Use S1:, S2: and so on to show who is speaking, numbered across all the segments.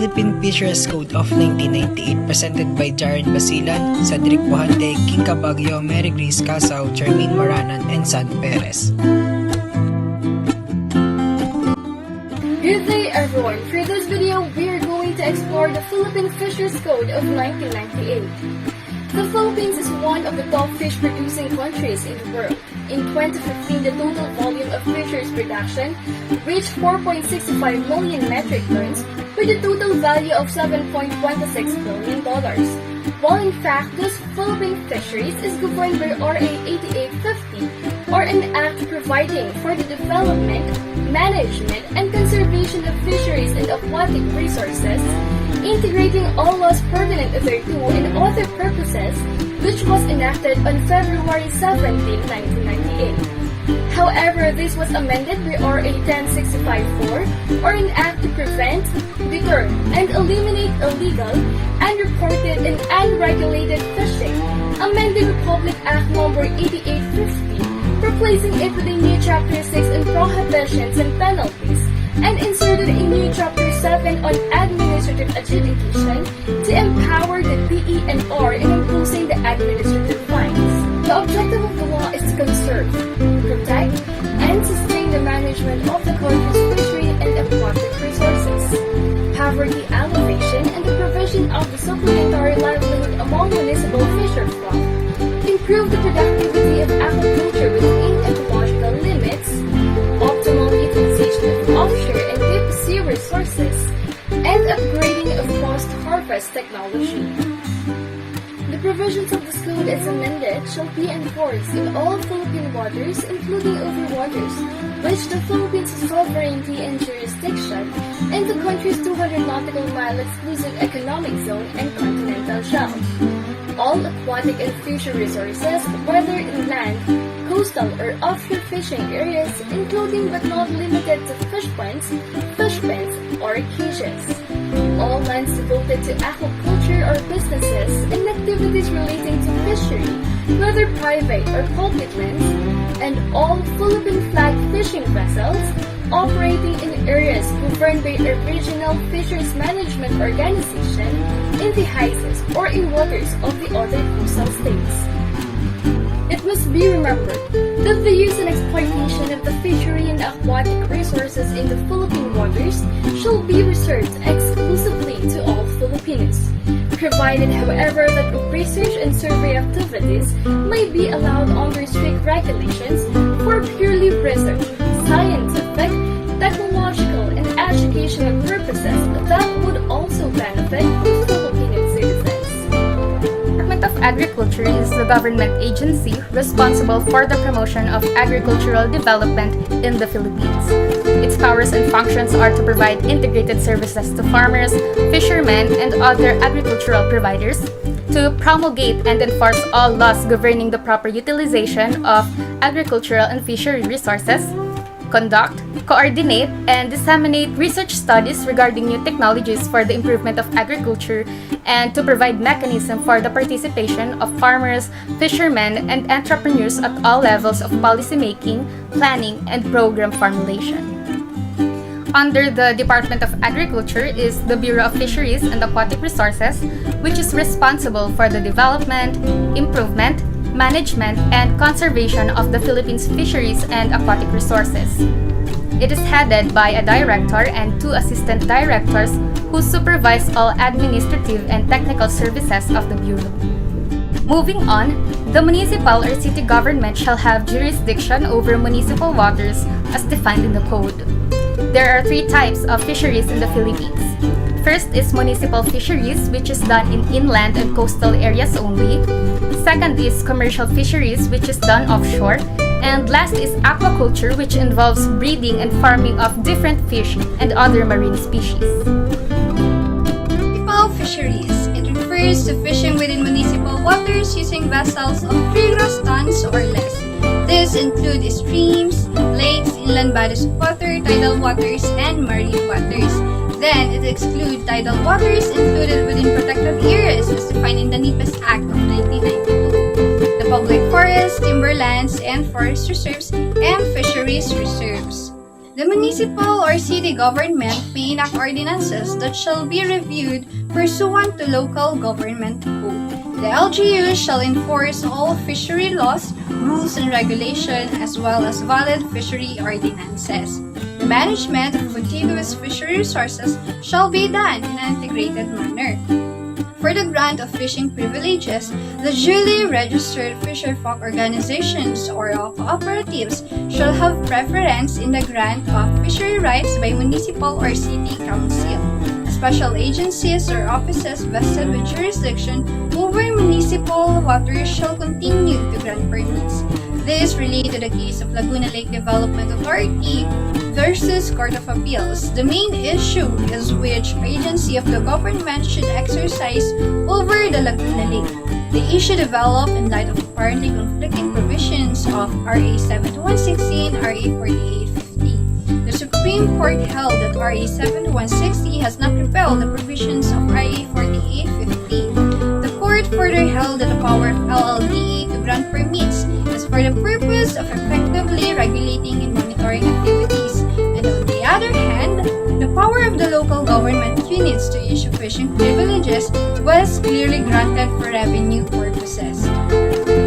S1: Philippine Fisheries Code of 1998 presented by Jaren Basilan, Cedric Buhante, King Cabagyo, Mary Grace Casao, Charmaine Maranan, and San Perez.
S2: Good day everyone! For this video, we are going to explore the Philippine Fisheries Code of 1998. The Philippines is one of the top fish producing countries in the world. In 2015, the total volume of fisheries production reached 4.65 million metric tons with a total value of $7.26 billion. While in fact, this Philippine fisheries is governed by RA 8850 or an act providing for the development, management, and conservation of fisheries and aquatic resources, integrating all laws pertinent thereto and other purposes, which was enacted on February 17, 1998. However, this was amended by RA 10654 or an act to prevent, deter, and eliminate illegal, unreported, and unregulated fishing, amending Republic Act No. 8850, replacing it with a new Chapter 6 on prohibitions and penalties, and inserted a new Chapter 7 on administrative adjudication to empower the DENR in imposing the administrative fines. The objective of the law is to conserve, protect, and sustain the management of the country's fishery and aquatic resources, poverty alleviation, and the provision of the supplementary livelihood among municipal fisherfolk, improve the productivity of aquaculture within ecological limits, optimal utilization of offshore and deep sea resources, and upgrading of post-harvest technology. The provisions of this code as amended shall be enforced in all Philippine waters, including over waters, which the Philippines' sovereignty and jurisdiction, and the country's 200 nautical mile exclusive economic zone and continental shelf. All aquatic and fishery resources, whether inland, coastal, or offshore fishing areas, including but not limited to fish ponds, or cages. All lands devoted to aquaculture or businesses and activities relating to fishery, whether private or public lands, and all Philippine flag fishing vessels operating in areas governed by a regional fisheries management organization in the high seas or in waters of the other coastal states. It must be remembered that the use and exploitation of the fishery and aquatic resources in the Philippine waters shall be reserved exclusively to all Filipinos, provided however that research and survey activities may be allowed under strict regulations for purely research, scientific, technological, and educational purposes that would also benefit the Filipino citizens.
S3: The Department of Agriculture is the government agency responsible for the promotion of agricultural development in the Philippines. Its powers and functions are to provide integrated services to farmers, fishermen, and other agricultural providers, to promulgate and enforce all laws governing the proper utilization of agricultural and fishery resources, conduct, coordinate, and disseminate research studies regarding new technologies for the improvement of agriculture, and to provide mechanism for the participation of farmers, fishermen, and entrepreneurs at all levels of policymaking, planning, and program formulation. Under the Department of Agriculture is the Bureau of Fisheries and Aquatic Resources, which is responsible for the development, improvement, management, and conservation of the Philippines' fisheries and aquatic resources. It is headed by a director and 2 assistant directors who supervise all administrative and technical services of the Bureau. Moving on, the municipal or city government shall have jurisdiction over municipal waters as defined in the code. There are 3 types of fisheries in the Philippines. First is municipal fisheries, which is done in inland and coastal areas only. Second is commercial fisheries, which is done offshore. And last is aquaculture, which involves breeding and farming of different fish and other marine species.
S4: Municipal fisheries. It refers to fishing within municipal waters using vessels of 3 gross tons or less. This includes streams, lakes, inland bodies of water, tidal waters, and marine waters. Then, it excludes tidal waters included within protected areas as defined in the NIPES Act of 1992. The public forests, timberlands, and forest reserves, and fisheries reserves. The municipal or city government may enact ordinances that shall be reviewed pursuant to local government code. The LGU shall enforce all fishery laws, rules, and regulations as well as valid fishery ordinances. The management of contiguous fishery resources shall be done in an integrated manner. For the grant of fishing privileges, the duly registered fisherfolk organizations or cooperatives shall have preference in the grant of fishery rights by municipal or city council. Special agencies or offices vested with jurisdiction over municipal waters shall continue to grant permits. This relates to the case of Laguna Lake Development Authority versus Court of Appeals. The main issue is which agency of the government should exercise over the Laguna Lake. The issue developed in light of apparently conflicting provisions of RA 7116, RA 4850. The Supreme Court held that RA 7160 has not repealed the provisions of RA 4850. The court further held that the power of LLDA to grant permits is for the purpose of effectively regulating and monitoring activities, and on the other hand, the power of the local government units to issue fishing privileges was clearly granted for revenue purposes.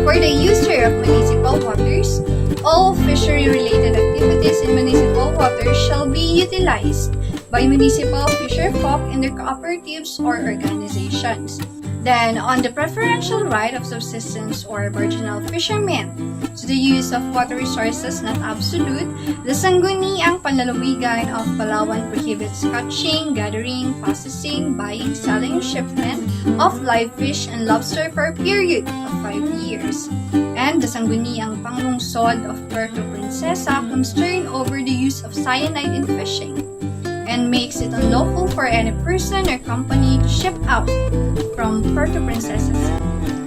S4: For the user of municipal waters, all fishery-related activities in municipal waters shall be utilized by municipal fisherfolk and their cooperatives or organizations. Then, on the preferential right of subsistence or marginal fishermen to the use of water resources not absolute, the sangguniang panlalawigan of Palawan prohibits catching, gathering, processing, buying, selling, shipment of live fish and lobster for a period of 5 years. And the sangguniang panglungsod of Puerto Princesa concern over the use of cyanide in fishing, and makes it unlawful for any person or company to ship out from Puerto Princesa.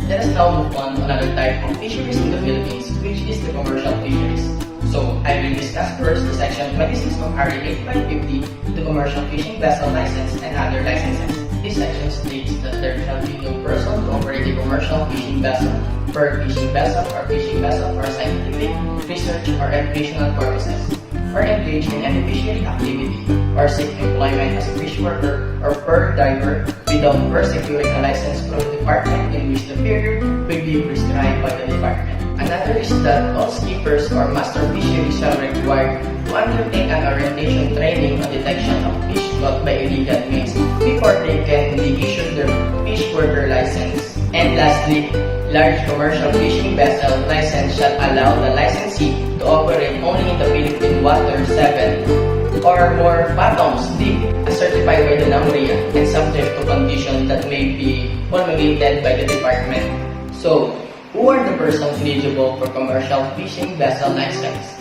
S5: Let us now move on to another type of fisheries in the Philippines, which is the commercial fisheries. So, I will discuss first the section 26 of RA 8550, the commercial fishing vessel license and other licenses. This section states that there shall be no person to operate a commercial fishing vessel, for fishing vessel for scientific, research, or recreational purposes, or engage in any fishery activity, or seek employment as a fish worker or per diver without first securing a license from the department in which the period will be prescribed by the department. Another is that all skippers or master fisheries shall require to undertake an orientation training on detection of fish caught by illegal means before they can be issued their fish worker license. And lastly, large commercial fishing vessel license shall allow the licensee to operate only in the Philippine water 7 or more fathoms deep as certified by the NAMRIA and subject to conditions that may be promulgated by the department. So, who are the persons eligible for commercial fishing vessel license?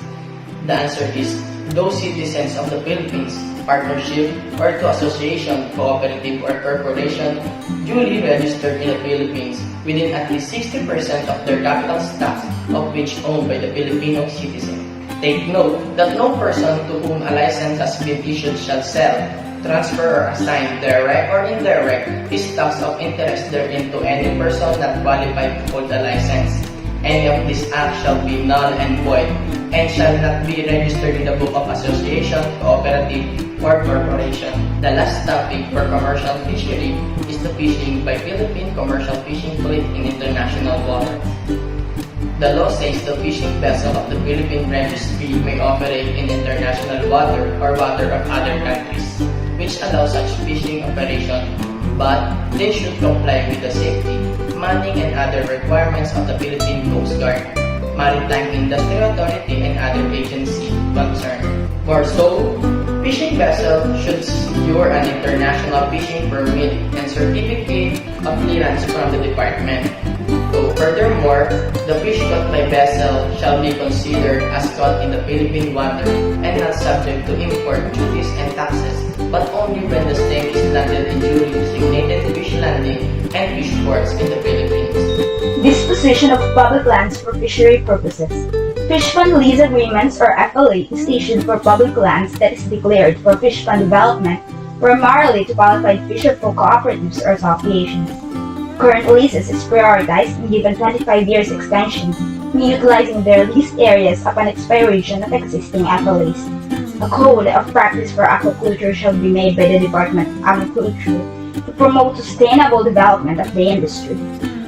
S5: The answer is those citizens of the Philippines, partnership, or to association, cooperative, or corporation duly registered in the Philippines within at least 60% of their capital stocks of which owned by the Filipino citizen. Take note that no person to whom a license has been issued shall sell, transfer, or assign direct or indirect his stocks of interest therein to any person not qualified to hold a license. Any of these acts shall be null and void and shall not be registered in the Book of Association, Cooperative, or Corporation. The last topic for commercial fishery is the fishing by Philippine commercial fishing fleet in international waters. The law says the fishing vessel of the Philippine Registry may operate in international water or water of other countries, which allow such fishing operation, but they should comply with the safety, manning, and other requirements of the Philippine Coast Guard, Maritime Industry Authority, and other agencies concerned. For so, fishing vessel should secure an international fishing permit and certificate of clearance from the department. So, furthermore, the fish caught by vessel shall be considered as caught in the Philippine water and not subject to import duties and taxes, but only when the same is landed in duly designated fish landing and fish ports in the Philippines.
S6: Disposition of public lands for fishery purposes. Fish Fund Lease Agreements or FLA is issued for public lands that is declared for fish fund development, primarily to qualified fisherfolk cooperatives or associations. Current leases is prioritized and given 25 years extension, utilizing their leased areas upon expiration of existing FLAs. A code of practice for aquaculture shall be made by the Department of Agriculture to promote sustainable development of the industry.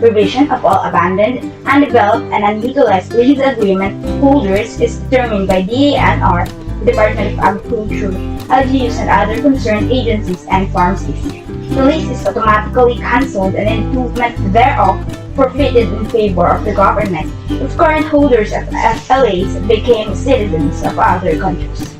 S6: Provision of all abandoned, undeveloped, and unutilized lease agreement holders is determined by DANR, the Department of Agriculture, LGUs, and other concerned agencies and pharmacies. The lease is automatically cancelled and improvement thereof forfeited in favor of the government if current holders of FLAs became citizens of other countries.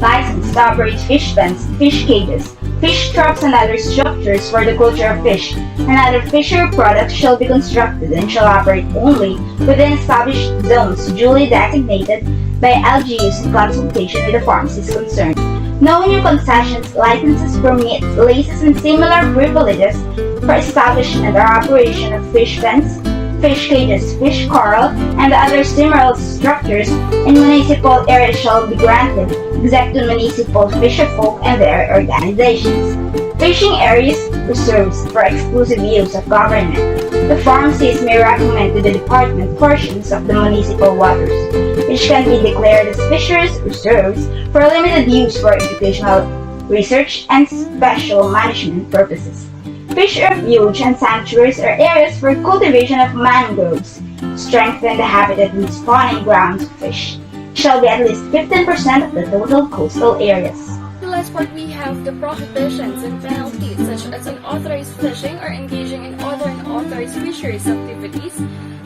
S6: License to operate fish pens, fish cages, fish traps, and other structures for the culture of fish and other fishery products shall be constructed and shall operate only within established zones duly designated by LGUs in consultation with the pharmacies concerned. No new concessions, licenses, permits, leases, and similar privileges for establishment or operation of fish pens, fish cages, fish corral, and other similar structures in municipal areas shall be granted, except to municipal fisherfolk and their organizations. Fishing areas reserved for exclusive use of government. The pharmacies may recommend to the department portions of the municipal waters, which can be declared as fisheries reserves for limited use for educational research and special management purposes. Fish refuge and sanctuaries are areas for cultivation of mangroves, strengthen the habitat and spawning grounds of fish. Shall be at least 15% of the total coastal areas.
S2: The last part we have the prohibitions and penalties such as unauthorized fishing or engaging in other unauthorized fisheries activities,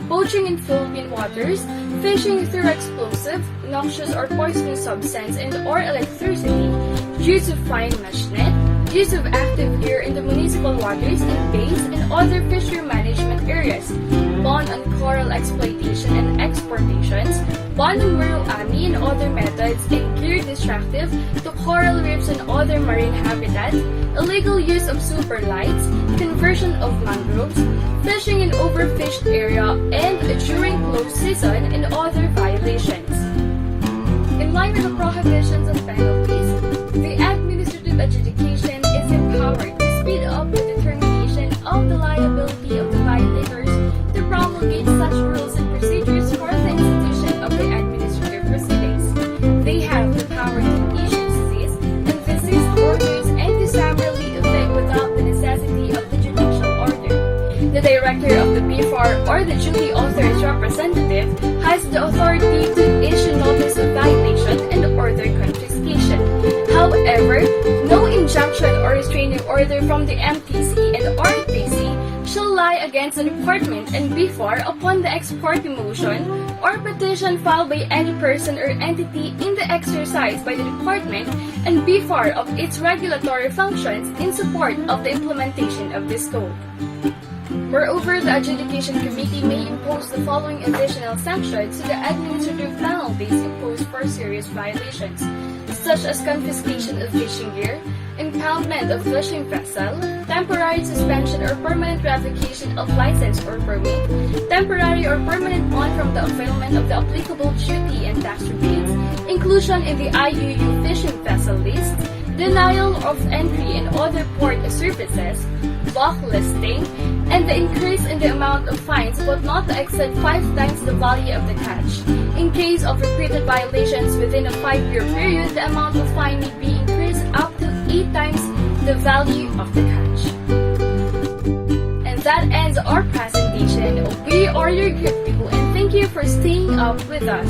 S2: poaching in Philippine waters, fishing through explosive, noxious or poisonous substance and or electricity, use of flying mesh net, use of active gear in the municipal waters and bays and other fishery management areas, ban on coral exploitation and exportations, ban on muroami and other methods and gear destructive to coral reefs and other marine habitats, illegal use of super lights, conversion of mangroves, fishing in overfished area and during closed season and other violations. In line with the prohibitions and penalties, the administrative adjudication is empowered to speed up the determination of the liability of the violators to promulgate such rules and procedures for the institution of the administrative proceedings. They have the power to issue cease and desist orders and to summarily evict without the necessity of the judicial order. The director of the BFAR or the duly authorized representative has the authority to issue notice of violation and order confiscation. However, no injunction or restraining order from the MTC and RTC shall lie against the department and BFAR upon the ex parte motion or petition filed by any person or entity in the exercise by the department and BFAR of its regulatory functions in support of the implementation of this code. Moreover, the Adjudication Committee may impose the following additional sanctions to the administrative penalties imposed for serious violations, such as confiscation of fishing gear, impoundment of fishing vessel, temporary suspension or permanent revocation of license or permit, temporary or permanent ban from the availment of the applicable duty and tax rebates, inclusion in the IUU fishing vessel list, denial of entry and other port services, blacklisting, and the increase in the amount of fines but not to exceed 5 times the value of the catch. In case of repeated violations within a 5-year period, the amount of fine may be increased up to 8 times the value of the catch. And that ends our presentation. We are your group people and thank you for staying up with us.